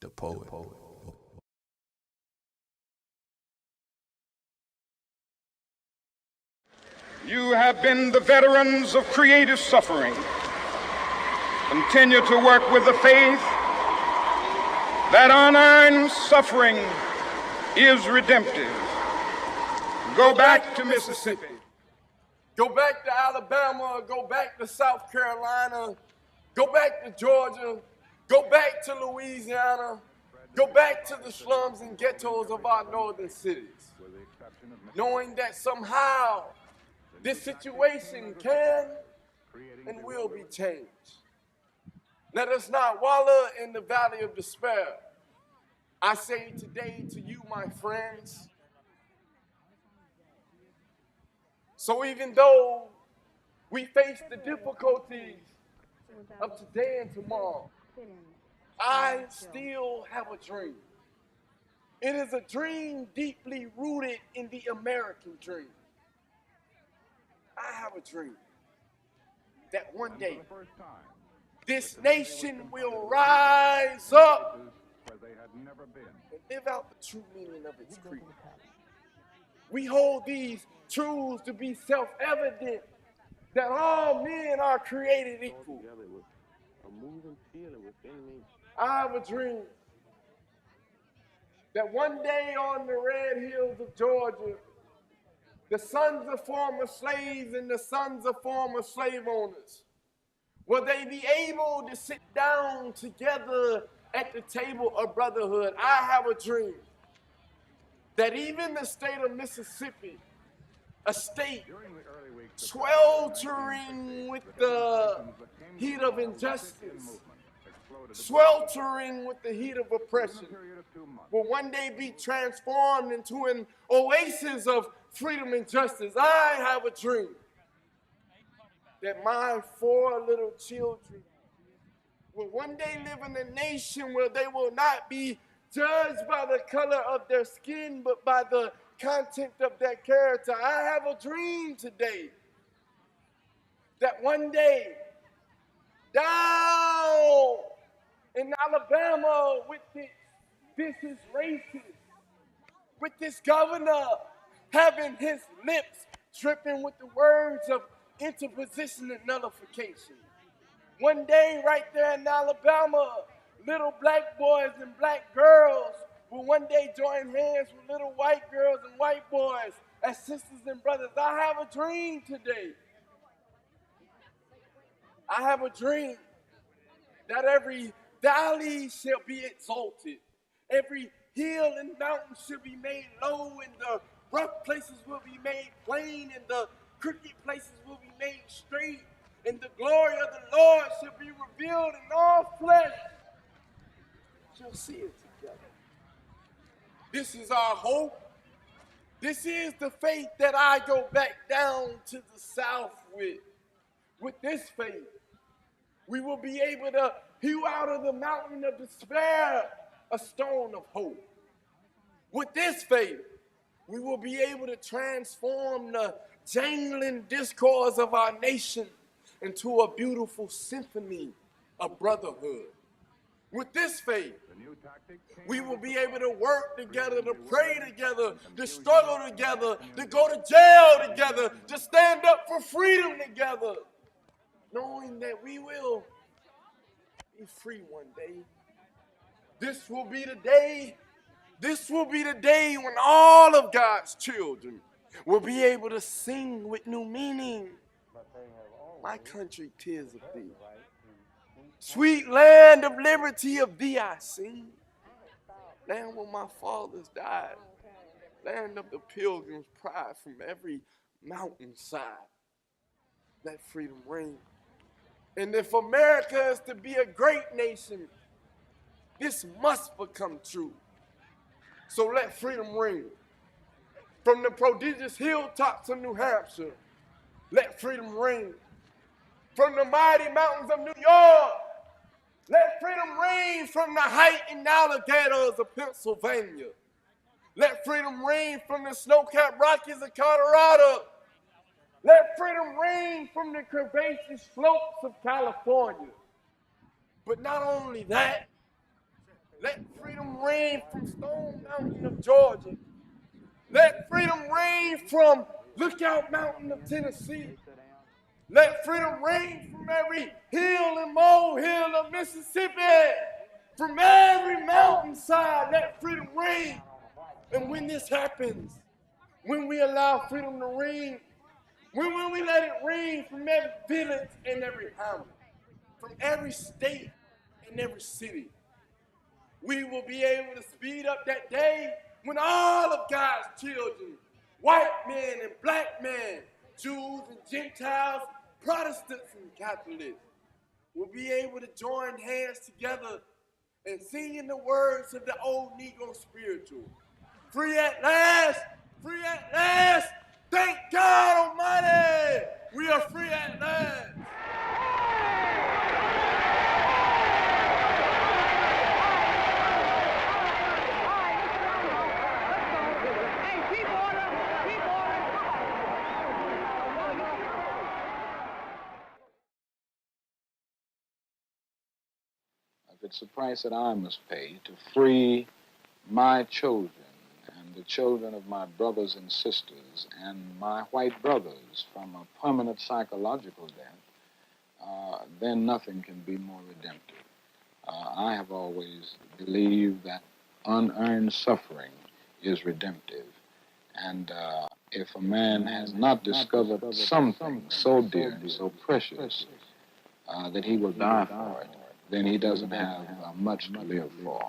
the poet. You have been the veterans of creative suffering. Continue to work with the faith that unearned suffering is redemptive. Go back to Mississippi. Go back to Alabama, go back to South Carolina, go back to Georgia, go back to Louisiana, go back to the slums and ghettos of our northern cities, knowing that somehow this situation can and will be changed. Let us not wallow in the valley of despair. I say today to you, my friends, so even though we face the difficulties of today and tomorrow, I still have a dream. It is a dream deeply rooted in the American dream. I have a dream that one day this nation will rise up and live out the true meaning of its creed. We hold these truths to be self-evident, that all men are created equal. I have a dream that one day on the red hills of Georgia, the sons of former slaves and the sons of former slave owners, will they be able to sit down together at the table of brotherhood? I have a dream that even the state of Mississippi, a state sweltering with the heat of injustice, sweltering with the heat of oppression, will one day be transformed into an oasis of freedom and justice. I have a dream that my 4 little children will one day live in a nation where they will not be judged by the color of their skin, but by the content of their character. I have a dream today that one day down in Alabama with this is racist, with this governor having his lips dripping with the words of interposition and nullification. One day right there in Alabama, little black boys and black girls will one day join hands with little white girls and white boys as sisters and brothers. I have a dream today. I have a dream that every valley shall be exalted. Every hill and mountain shall be made low, and the rough places will be made plain, and the crooked places will be made straight, and the glory of the Lord shall be revealed, and all flesh shall see it together. This is our hope. This is the faith that I go back down to the South with. With this faith, we will be able to hew out of the mountain of despair a stone of hope. With this faith, we will be able to transform the jangling discourse of our nation into a beautiful symphony of brotherhood. With this faith, we will be able to work together, to pray together, to struggle together, to go to jail together, to stand up for freedom together, knowing that we will be free one day. This will be the day when all of God's children will be able to sing with new meaning. My country, 'tis of thee. Sweet land of liberty, of thee I sing. Land where my fathers died. Land of the pilgrim's pride from every mountainside. Let freedom reign. And if America is to be a great nation, this must become true. So let freedom reign. From the prodigious hilltops of New Hampshire, let freedom reign. From the mighty mountains of New York, let freedom reign. From the heightened alligators of Pennsylvania, let freedom reign. From the snow-capped Rockies of Colorado, let freedom reign. From the curvaceous slopes of California. But not only that, let freedom reign from Stone Mountain of Georgia. Let freedom reign from Lookout Mountain of Tennessee. Let freedom reign from every hill and molehill of Mississippi. From every mountainside, let freedom reign. And when this happens, when we allow freedom to reign, when we let it reign from every village and every hamlet, from every state and every city, we will be able to speed up that day when all of God's children, white men and black men, Jews and Gentiles, Protestants and Catholics, will be able to join hands together and sing in the words of the old Negro spiritual. Free at last, free at last, thank God Almighty, we are free at last. If it's the price that I must pay to free my children and the children of my brothers and sisters and my white brothers from a permanent psychological death, then nothing can be more redemptive. I have always believed that unearned suffering is redemptive. And if a man has not discovered something so dear, so precious, that he will die for it, then he doesn't have much to live for.